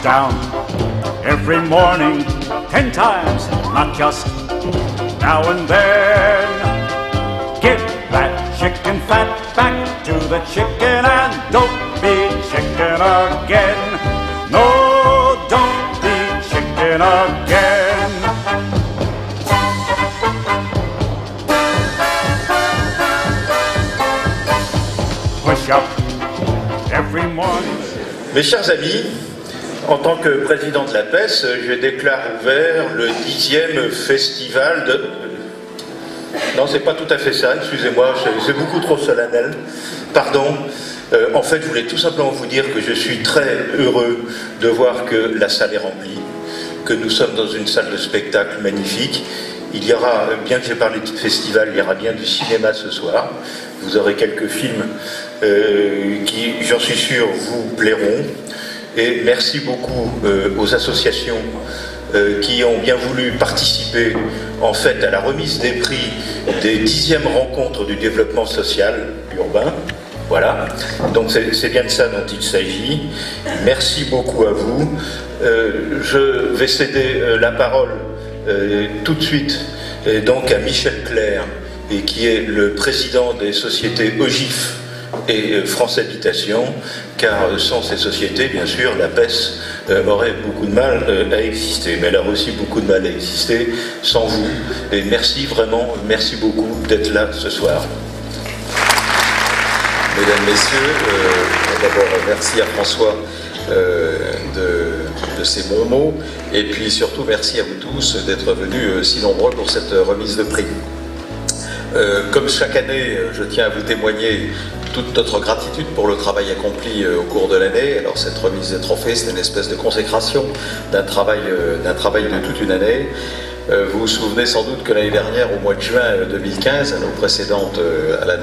down every morning 10 times, not just now and then. Give that chicken fat back to the chicken and don't be chicken again. No, don't be chicken again. Push up every morning. Mes chers amis, en tant que président de la PES, je déclare ouvert le 10e festival de... Non, c'est pas tout à fait ça, excusez-moi, c'est beaucoup trop solennel. Pardon. En fait, je voulais tout simplement vous dire que je suis très heureux de voir que la salle est remplie, que nous sommes dans une salle de spectacle magnifique. Il y aura, bien que j'ai parlé de festival, il y aura bien du cinéma ce soir. Vous aurez quelques films qui, j'en suis sûr, vous plairont. Et merci beaucoup aux associations qui ont bien voulu participer en fait à la remise des prix des 10e rencontres du développement social urbain. Voilà, donc c'est bien de ça dont il s'agit. Merci beaucoup à vous. Je vais céder la parole tout de suite donc à Michel Clerc, et qui est le président des sociétés OGIF et France Habitation, car sans ces sociétés, bien sûr, la PES aurait beaucoup de mal à exister, mais elle aurait aussi beaucoup de mal à exister sans vous. Et merci vraiment, merci beaucoup d'être là ce soir. Mesdames, Messieurs, d'abord merci à François de ces bons mots, et puis surtout merci à vous tous d'être venus si nombreux pour cette remise de prix. Comme chaque année, je tiens à vous témoigner toute notre gratitude pour le travail accompli au cours de l'année. Alors cette remise des trophées, c'est une espèce de consécration d'un travail de toute une année. Vous vous souvenez sans doute que l'année dernière, au mois de juin 2015, à l'occasion de la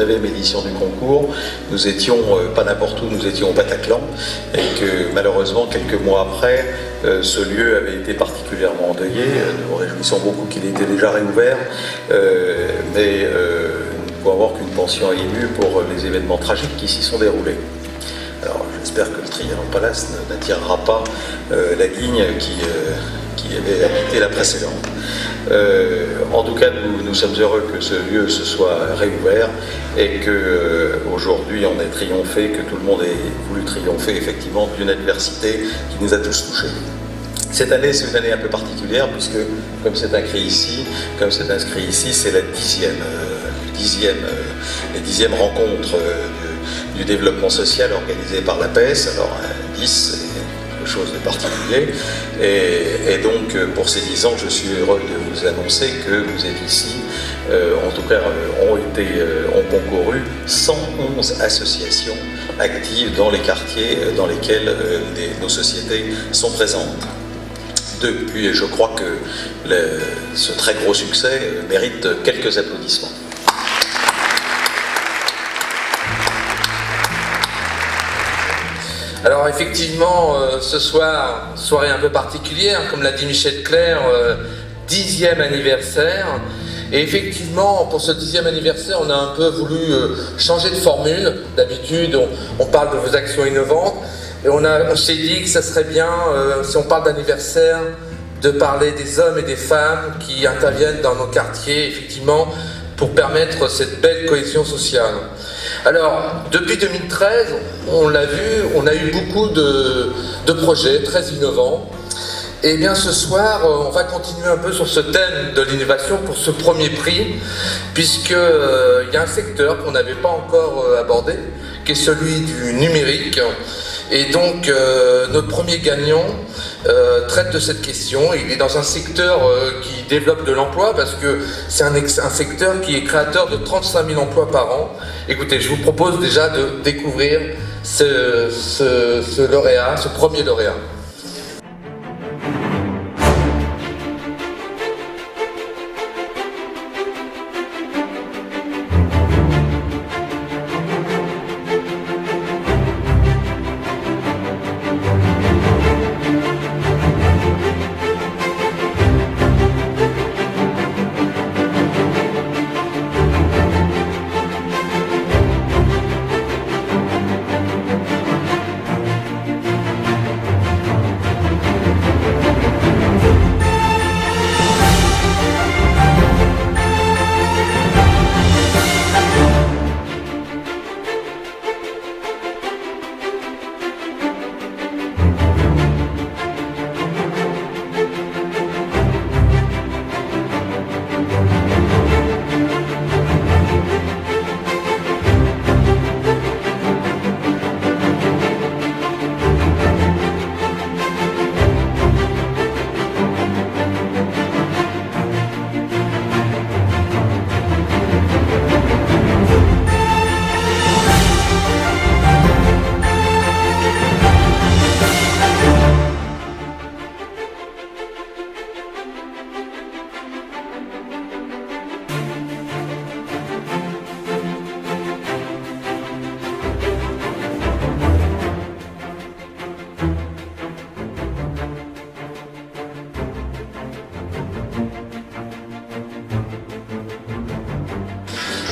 9e édition du concours, nous étions pas n'importe où, nous étions au Bataclan, et que malheureusement, quelques mois après, ce lieu avait été particulièrement endeuillé. Nous nous réjouissons beaucoup qu'il ait été déjà réouvert, mais nous ne pouvons avoir qu'une pension émue pour les événements tragiques qui s'y sont déroulés. Alors j'espère que le Trianon Palace n'attirera pas la ligne qui avait habité la précédente. En tout cas, nous sommes heureux que ce lieu se soit réouvert et qu'aujourd'hui on ait triomphé, que tout le monde ait voulu triompher effectivement d'une adversité qui nous a tous touchés. Cette année, c'est une année un peu particulière puisque, comme c'est inscrit ici, c'est la 10e rencontre du développement social organisée par la PES. Alors 10, chose de particulier, et donc pour ces 10 ans je suis heureux de vous annoncer que vous êtes ici, en tout cas ont concouru 111 associations actives dans les quartiers dans lesquels nos sociétés sont présentes. Depuis, je crois que ce très gros succès mérite quelques applaudissements. Alors effectivement, ce soir, soirée un peu particulière, comme l'a dit Michel Clerc, 10e anniversaire. Et effectivement, pour ce 10e anniversaire, on a un peu voulu changer de formule. D'habitude, on parle de vos actions innovantes. Et on s'est dit que ça serait bien, si on parle d'anniversaire, de parler des hommes et des femmes qui interviennent dans nos quartiers, effectivement, pour permettre cette belle cohésion sociale. Alors, depuis 2013, on l'a vu, on a eu beaucoup de projets très innovants. Et bien ce soir, on va continuer un peu sur ce thème de l'innovation pour ce premier prix, puisqu'il y a un secteur qu'on n'avait pas encore abordé, qui est celui du numérique. Et donc, notre premier gagnant traite de cette question. Il est dans un secteur qui développe de l'emploi, parce que c'est un secteur qui est créateur de 35 000 emplois par an. Écoutez, je vous propose déjà de découvrir ce lauréat, ce premier lauréat.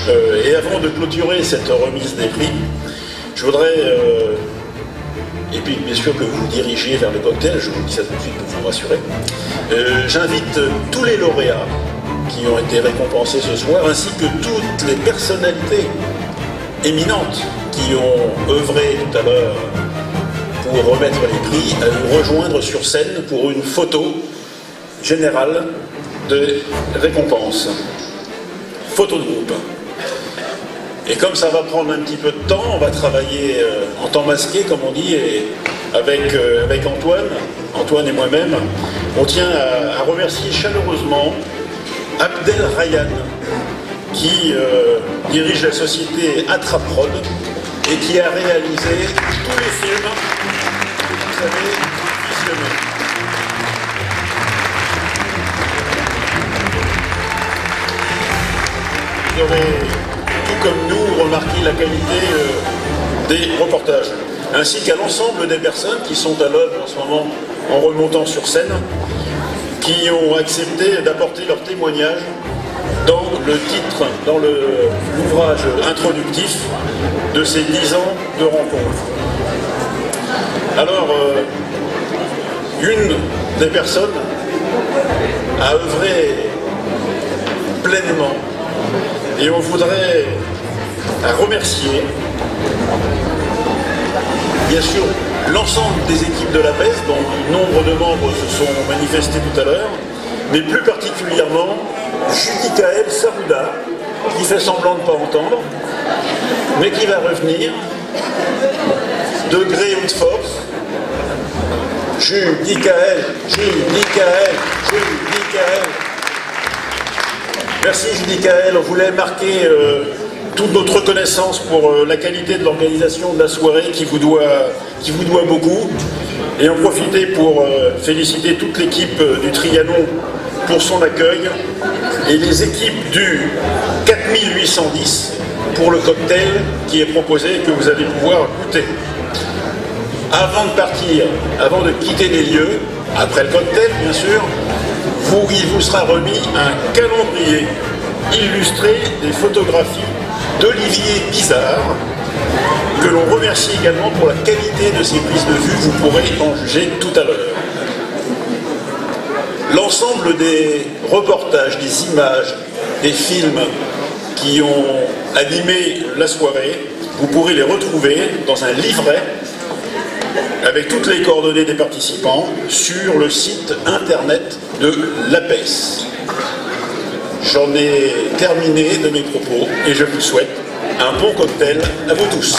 Et avant de clôturer cette remise des prix, je voudrais, et puis bien sûr que vous vous dirigez vers le cocktail, je vous dis ça tout de suite pour vous rassurer, j'invite tous les lauréats qui ont été récompensés ce soir, ainsi que toutes les personnalités éminentes qui ont œuvré tout à l'heure pour remettre les prix, à nous rejoindre sur scène pour une photo générale de récompense. Photo de groupe. Et comme ça va prendre un petit peu de temps, on va travailler en temps masqué, comme on dit, et avec Antoine et moi-même, on tient à remercier chaleureusement Abdel Rayyan, qui dirige la société Atraprod et qui a réalisé tous les films que vous avez visionnés. Vous aurez, tout comme nous, remarqué la qualité des reportages, ainsi qu'à l'ensemble des personnes qui sont à l'œuvre en ce moment en remontant sur scène, qui ont accepté d'apporter leur témoignage dans le titre, dans l'ouvrage introductif de ces 10 ans de rencontre. Alors, une des personnes a œuvré pleinement et on voudrait remercier, bien sûr, l'ensemble des équipes de l'APES, dont nombre de membres se sont manifestés tout à l'heure, mais plus particulièrement Judicaël Sarouda, qui fait semblant de ne pas entendre, mais qui va revenir de gré ou de force. Judicaël. Merci Judicaël, on voulait marquer toute notre reconnaissance pour la qualité de l'organisation de la soirée qui vous doit beaucoup, et en profiter pour féliciter toute l'équipe du Trianon pour son accueil et les équipes du 4810 pour le cocktail qui est proposé et que vous allez pouvoir goûter. Avant de partir, avant de quitter les lieux, après le cocktail bien sûr, il vous sera remis un calendrier illustré des photographies d'Olivier Bizarre, que l'on remercie également pour la qualité de ses prises de vue, vous pourrez en juger tout à l'heure. L'ensemble des reportages, des images, des films qui ont animé la soirée, vous pourrez les retrouver dans un livret avec toutes les coordonnées des participants sur le site internet de l'APES. J'en ai terminé de mes propos et je vous souhaite un bon cocktail à vous tous.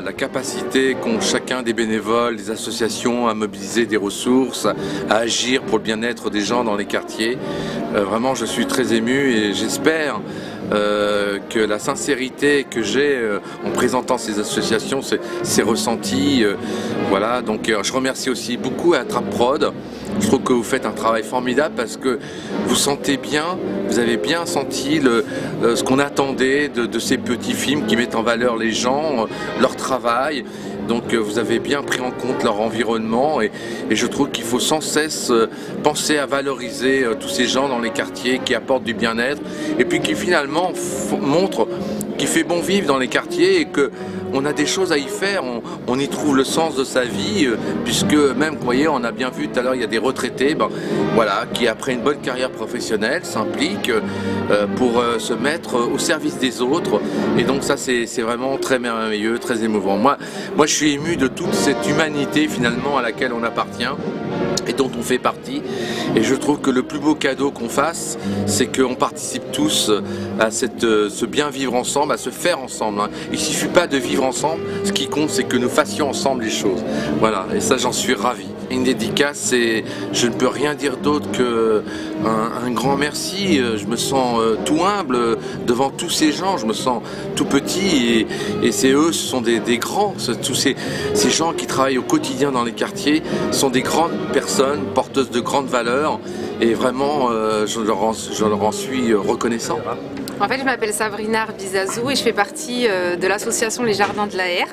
La capacité qu'ont chacun des bénévoles, des associations à mobiliser des ressources, à agir pour le bien-être des gens dans les quartiers. Vraiment, je suis très ému et j'espère que la sincérité que j'ai en présentant ces associations, c'est ressenti. Voilà, donc je remercie aussi beaucoup à Trap Prod. Je trouve que vous faites un travail formidable parce que vous sentez bien, vous avez bien senti ce qu'on attendait de ces petits films qui mettent en valeur les gens, leur travail. Donc vous avez bien pris en compte leur environnement et je trouve qu'il faut sans cesse penser à valoriser tous ces gens dans les quartiers qui apportent du bien-être et puis qui finalement montrent qu'il fait bon vivre dans les quartiers et qu'on a des choses à y faire, on y trouve le sens de sa vie puisque même, vous voyez, on a bien vu tout à l'heure, il y a des retraités voilà, qui après une bonne carrière professionnelle s'impliquent pour se mettre au service des autres et donc ça c'est vraiment très merveilleux, très émouvant. Moi je suis ému de toute cette humanité finalement à laquelle on appartient et dont on fait partie et je trouve que le plus beau cadeau qu'on fasse c'est qu'on participe tous à ce bien vivre ensemble, à se faire ensemble. Il ne suffit pas de vivre ensemble, ce qui compte c'est que nous fassions ensemble les choses. Voilà, et ça j'en suis ravi. Une dédicace, et je ne peux rien dire d'autre qu'un grand merci. Je me sens tout humble devant tous ces gens, je me sens tout petit et c'est eux, ce sont des grands. Tous ces gens qui travaillent au quotidien dans les quartiers sont des grandes personnes porteuses de grandes valeurs et vraiment je leur en suis reconnaissant. En fait, je m'appelle Sabrina Arbizazou et je fais partie de l'association Les Jardins de l'Air.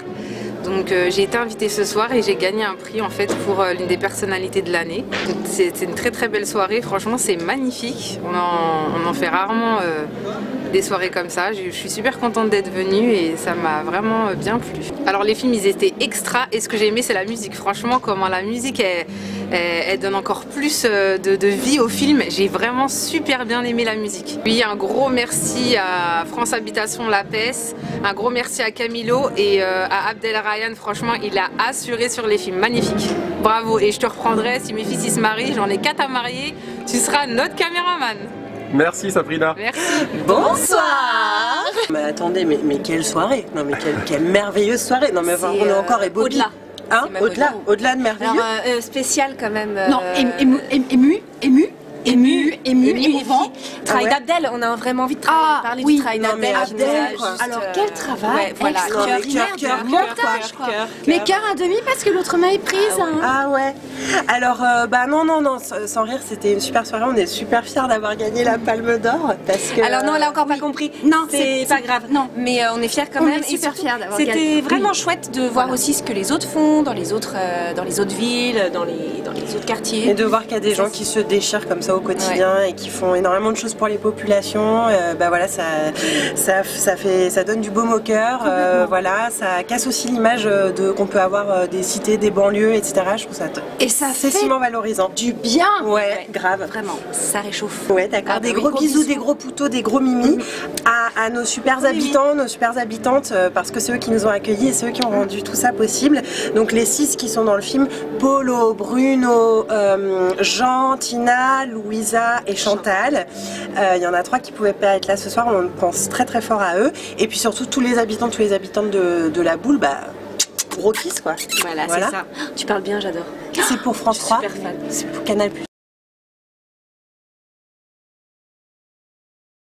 Donc j'ai été invitée ce soir et j'ai gagné un prix en fait pour l'une des personnalités de l'année. C'est une très très belle soirée, franchement c'est magnifique. On en fait rarement des soirées comme ça. Je suis super contente d'être venue et ça m'a vraiment bien plu. Alors les films ils étaient extra et ce que j'ai aimé c'est la musique. Franchement comment la musique elle donne encore plus de vie au film. J'ai vraiment super bien aimé la musique. Oui, un gros merci à France Habitation La Pesse, un gros merci à Camilo et à Abdel Ryan. Franchement il a assuré sur les films, magnifique. Bravo et je te reprendrai si mes fils ils se marient, j'en ai 4 à marier, tu seras notre caméraman. Merci Sabrina. Merci. Bonsoir. Mais attendez, mais quelle soirée. Non mais quelle merveilleuse soirée. Non mais on est encore ébobis. Au-delà. Hein, au-delà de merveilleux. Alors, spécial quand même. Non, émouvant. Travail d'Abdel, on a vraiment envie de parler du travail d'Abdel. Alors quel travail. Ouais, voilà. Mais cœur à demi parce que l'autre main est prise. Ah ouais. Alors non, sans rire, c'était une super soirée. On est super fiers d'avoir gagné la Palme d'Or parce que. Alors non, elle a encore pas compris. Non, c'est pas grave. Non, mais on est fiers quand même. On est super fiers d'avoir gagné. C'était vraiment chouette de voir aussi ce que les autres font dans les autres villes, dans les autres quartiers. Et de voir qu'il y a des gens qui se déchirent comme ça au quotidien et qui font énormément de choses pour les populations. Voilà, ça donne du baume au cœur. Voilà, ça casse aussi l'image qu'on peut avoir des cités, des banlieues, etc. Je trouve ça excessivement valorisant. Du bien. Ouais, grave. Vraiment, ça réchauffe. Ouais, d'accord. Des gros bisous, des gros poutos, des gros mimis à nos super habitants, nos super habitantes, parce que c'est eux qui nous ont accueillis et c'est eux qui ont rendu tout ça possible. Donc les 6 qui sont dans le film, Polo, Bruno, Jean, Tina, Louisa et Chantal. Il y en a 3 qui pouvaient pas être là ce soir, on pense très très fort à eux. Et puis surtout tous les habitants, tous les habitantes de la boule, gros kiss quoi. Voilà. C'est ça. Tu parles bien, j'adore. C'est pour France 3, super fan. c'est pour Canal+.